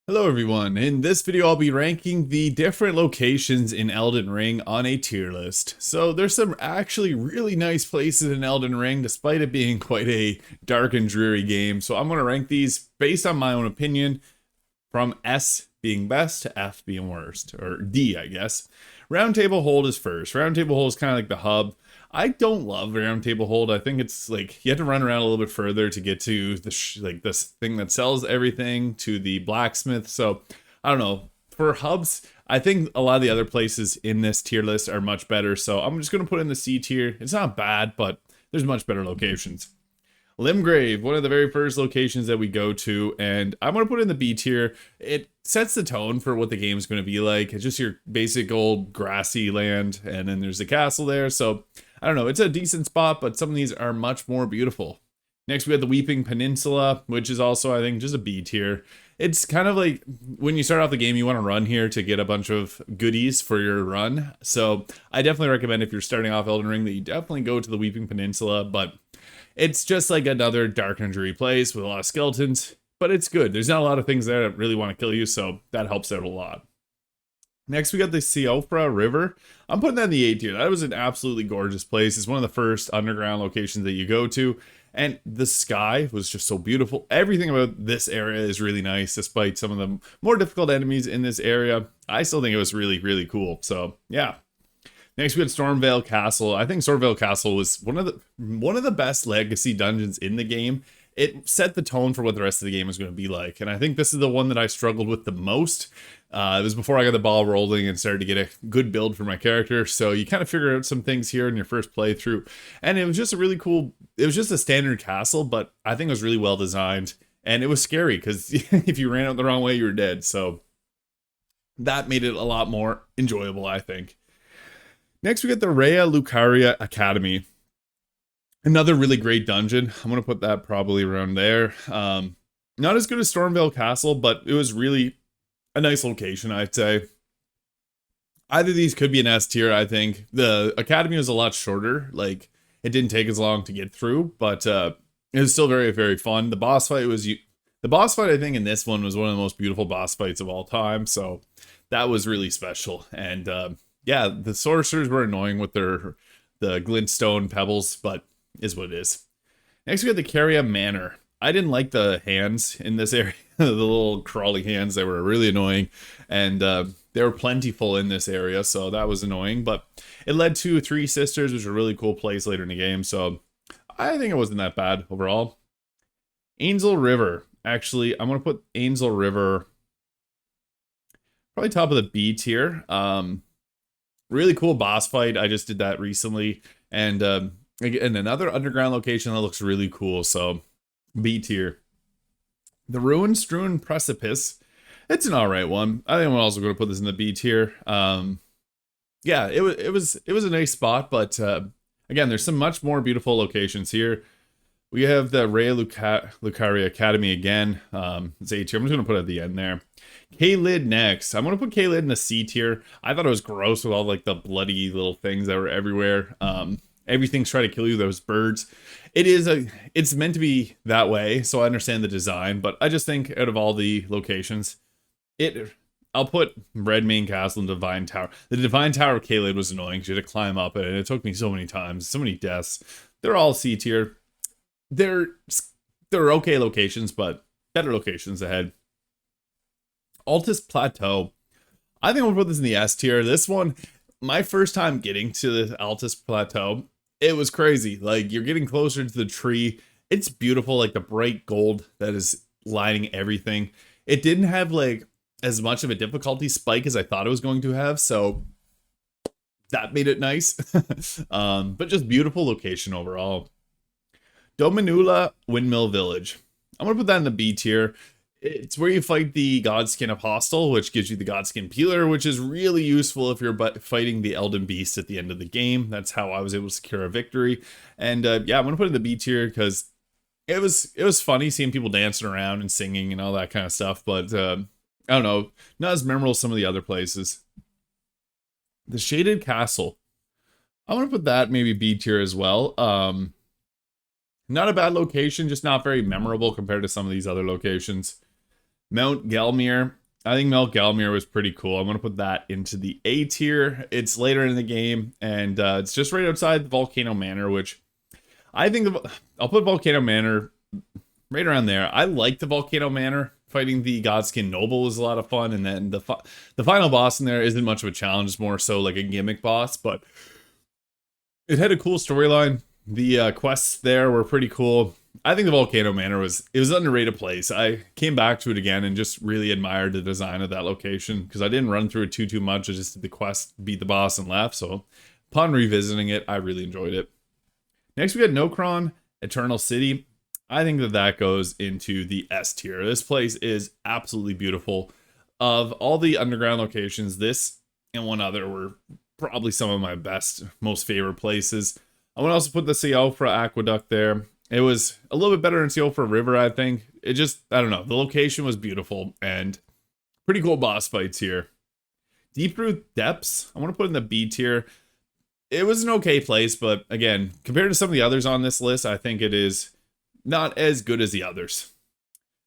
Hello everyone, in this video I'll be ranking the different locations in Elden Ring on a tier list. So there's some actually really nice places in Elden Ring despite it being quite a dark and dreary game. So I'm going to rank these based on my own opinion from S being best to F being worst, or D I guess. Round Table Hold is first. Round Table Hold is kind of like the hub. I don't love Round Table Hold. I think it's like you have to run around a little bit further to get to the like this thing that sells everything to the blacksmith. So I don't know. For hubs, I think a lot of the other places in this tier list are much better. So I'm just gonna put in the C tier. It's not bad, but there's much better locations. Limgrave, one of the very first locations that we go to, and I'm going to put in the B tier. It sets the tone for what the game is going to be like. It's just your basic old grassy land, and then there's a castle there, so I don't know, it's a decent spot, but some of these are much more beautiful. Next, we have the Weeping Peninsula, which is also, I think, just a B tier. It's kind of like when you start off the game, you want to run here to get a bunch of goodies for your run. So I definitely recommend if you're starting off Elden Ring that you definitely go to the Weeping Peninsula, but it's just like another dark and dreary place with a lot of skeletons, but it's good. There's not a lot of things there that really want to kill you, so that helps out a lot. Next, we got the Siofra River. I'm putting that in the A tier. That was an absolutely gorgeous place. It's one of the first underground locations that you go to, and the sky was just so beautiful. Everything about this area is really nice, despite some of the more difficult enemies in this area. I still think it was really, really cool. So, yeah. Next, we had Stormvale Castle. I think Stormvale Castle was one of the best legacy dungeons in the game. It set the tone for what the rest of the game is going to be like, and I think this is the one that I struggled with the most. It was before I got the ball rolling and started to get a good build for my character, so you kind of figure out some things here in your first playthrough, and it was just a really cool. It was just a standard castle, but I think it was really well designed, and it was scary because if you ran out the wrong way, you were dead. So that made it a lot more enjoyable, I think. Next, we got the Rhea Lucaria Academy. Another really great dungeon. I'm going to put that probably around there. Not as good as Stormvale Castle, but it was really a nice location, I'd say. Either of these could be an S tier, I think. The Academy was a lot shorter. Like, it didn't take as long to get through, but it was still very, very fun. The boss fight was... The boss fight, I think, in this one was one of the most beautiful boss fights of all time, so that was really special. And, yeah, the sorcerers were annoying with the glintstone pebbles, but is what it is. Next, we got the Caria Manor. I didn't like the hands in this area, the little crawly hands. They were really annoying, and they were plentiful in this area, so that was annoying. But it led to Three Sisters, which was a really cool place later in the game, so I think it wasn't that bad overall. Angel River. Actually, I'm going to put Angel River probably top of the B tier. Really cool boss fight. I just did that recently. And another underground location that looks really cool. So B tier. The Ruin Strewn Precipice. It's an alright one. I think I'm also going to put this in the B tier. Yeah, it was a nice spot, but again, there's some much more beautiful locations here. We have the Rhea Lucaria Academy again. It's A tier. I'm just going to put it at the end there. K-Lid next. I'm going to put K-Lid in the C tier. I thought it was gross with all like the bloody little things that were everywhere. Everything's trying to kill you, those birds. It's meant to be that way, so I understand the design, but I just think out of all the locations, I'll put Redmane Castle and Divine Tower. The Divine Tower of K-Lid was annoying because you had to climb up it, and it took me so many times, so many deaths. They're all C tier. They're okay locations, but better locations ahead. Altus Plateau. I think I'll put this in the S tier. This one, my first time getting to the Altus Plateau, it was crazy. Like, you're getting closer to the tree. It's beautiful, like the bright gold that is lining everything. It didn't have like as much of a difficulty spike as I thought it was going to have, so that made it nice. But just beautiful location overall. Dominula Windmill Village. I'm going to put that in the B tier. It's where you fight the Godskin Apostle, which gives you the Godskin Peeler, which is really useful if you're fighting the Elden Beast at the end of the game. That's how I was able to secure a victory. And yeah, I'm going to put it in the B tier because it was funny seeing people dancing around and singing and all that kind of stuff. But I don't know, not as memorable as some of the other places. The Shaded Castle. I'm going to put that maybe B tier as well. Not a bad location, just not very memorable compared to some of these other locations. Mount Gelmir. I think Mount Gelmir was pretty cool. I'm going to put that into the A tier. It's later in the game, and it's just right outside the Volcano Manor, which I think I'll put Volcano Manor right around there. I like the Volcano Manor. Fighting the Godskin Noble was a lot of fun, and then the final boss in there isn't much of a challenge. It's more so like a gimmick boss, but it had a cool storyline. The quests there were pretty cool. I think the Volcano Manor was an underrated place. I came back to it again and just really admired the design of that location because I didn't run through it too much. I just did the quest, beat the boss, and left. So upon revisiting it, I really enjoyed it. Next, we got Nokron, Eternal City. I think that goes into the S tier. This place is absolutely beautiful. Of all the underground locations, this and one other were probably some of my best, most favorite places. I want to also put the Siofra Aqueduct there. It was a little bit better than Siofra River, I think. It just, I don't know, the location was beautiful and pretty cool boss fights here. Deep Root Depths, I want to put in the B tier. It was an okay place, but again, compared to some of the others on this list, I think it is not as good as the others.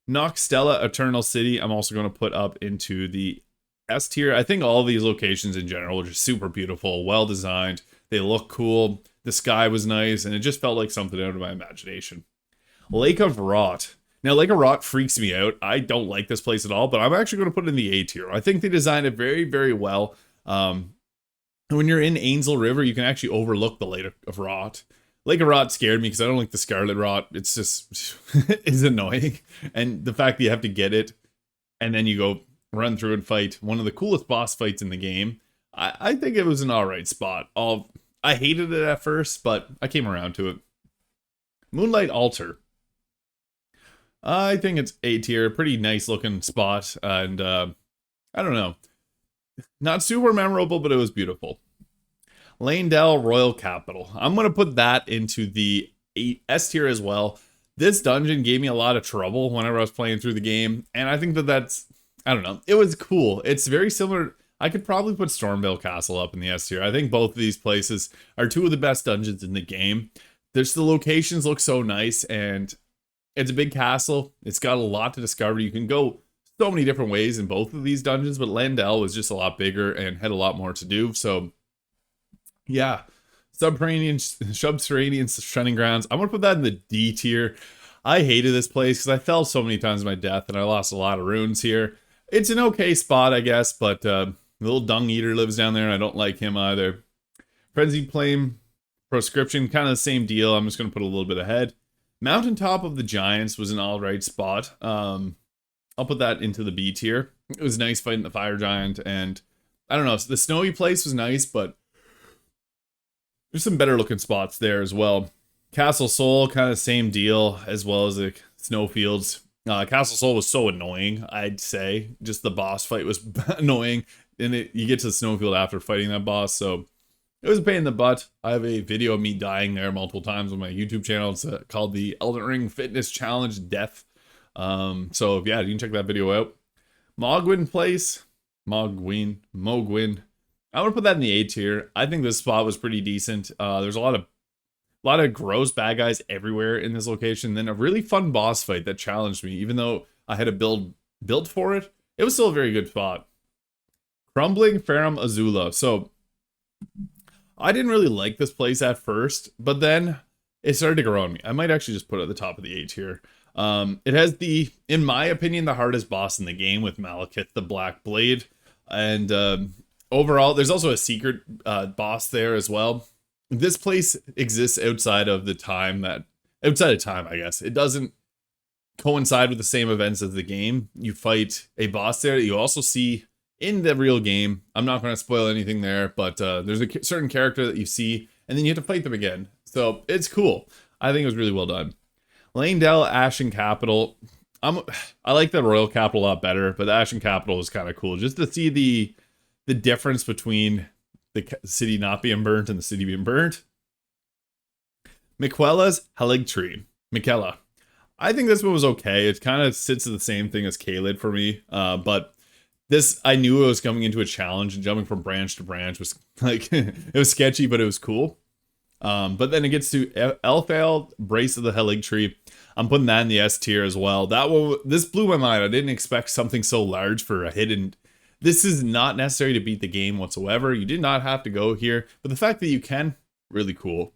Noxtella Eternal City, I'm also going to put up into the S tier. I think all of these locations in general are just super beautiful, well designed. They look cool. The sky was nice, and it just felt like something out of my imagination. Lake of Rot. Now, Lake of Rot freaks me out. I don't like this place at all, but I'm actually going to put it in the A tier. I think they designed it very, very well. When you're in Ainsel River, you can actually overlook the Lake of Rot. Lake of Rot scared me because I don't like the Scarlet Rot. It's just it's annoying. And the fact that you have to get it and then you go run through and fight one of the coolest boss fights in the game. I think it was an alright spot. I hated it at first, but I came around to it. Moonlight Altar. I think it's A tier. Pretty nice looking spot. And I don't know. Not super memorable, but it was beautiful. Lanedale Royal Capital. I'm going to put that into the S tier as well. This dungeon gave me a lot of trouble whenever I was playing through the game. And I think that's, I don't know. It was cool. It's very similar. I could probably put Stormvale Castle up in the S tier. I think both of these places are two of the best dungeons in the game. The locations look so nice, and it's a big castle. It's got a lot to discover. You can go so many different ways in both of these dungeons, but Landell was just a lot bigger and had a lot more to do. So, yeah, subterranean shunning grounds. I'm gonna put that in the D tier. I hated this place because I fell so many times to my death, and I lost a lot of runes here. It's an okay spot, I guess, but the little dung eater lives down there, and I don't like him either. Frenzy Flame Proscription, kind of the same deal. I'm just gonna put a little bit ahead. Mountaintop of the Giants was an alright spot. I'll put that into the B tier. It was nice fighting the fire giant, and I don't know, the snowy place was nice, but there's some better looking spots there as well. Castle Soul, kind of same deal, as well as the snowfields. Castle Soul was so annoying, I'd say. Just the boss fight was annoying, and you get to the snowfield after fighting that boss, so it was a pain in the butt. I have a video of me dying there multiple times on my YouTube channel. It's called the Elden Ring Fitness Challenge Death. So yeah, you can check that video out. Mogwin Place. Mogwin. I would put that in the A tier. I think this spot was pretty decent. There's a lot of gross bad guys everywhere in this location. Then a really fun boss fight that challenged me, even though I had a build built for it. It was still a very good spot. Crumbling Farum Azula. So I didn't really like this place at first, but then it started to grow on me. I might actually just put it at the top of the A tier. It has in my opinion, the hardest boss in the game with Malekith the Black Blade. And overall, there's also a secret boss there as well. This place exists outside of time, I guess. It doesn't coincide with the same events as the game. You fight a boss there that you also see in the real game. I'm not going to spoil anything there, but there's a certain character that you see, and then you have to fight them again. So it's cool. I think it was really well done. Lanedale Ashen Capital. I like the Royal Capital a lot better, but the Ashen Capital is kind of cool. Just to see the difference between the city not being burnt and the city being burnt. Miquella's Haligtree. Miquella. I think this one was okay. It kind of sits at the same thing as Caelid for me, but this, I knew it was coming into a challenge, and jumping from branch to branch was like, it was sketchy, but it was cool. But then it gets to Elfale, Brace of the Helig Tree. I'm putting that in the S tier as well. That one, this blew my mind. I didn't expect something so large for a hidden. This is not necessary to beat the game whatsoever. You did not have to go here, but the fact that you can, really cool.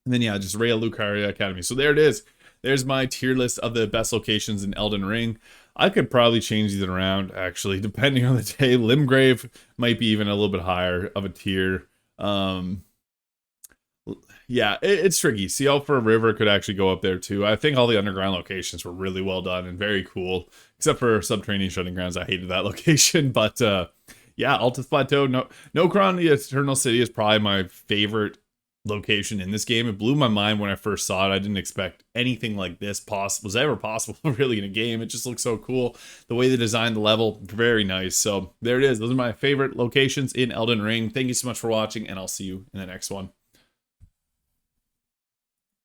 And then yeah, just Rhea Lucaria Academy. So there it is. There's my tier list of the best locations in Elden Ring. I could probably change these around, actually, depending on the day. Limgrave might be even a little bit higher of a tier. Yeah, it's tricky. Sea Alpha River could actually go up there too. I think all the underground locations were really well done and very cool, except for Subterranean Shutting Grounds. I hated that location, but yeah, Altus Plateau, Nokron, the Eternal City is probably my favorite location in this game. It blew my mind when I first saw it. I didn't expect anything like this was ever possible really in a game. It just looks so cool. The way they designed the level, very nice. So there it is. Those are my favorite locations in Elden Ring. Thank you so much for watching, and I'll see you in the next one.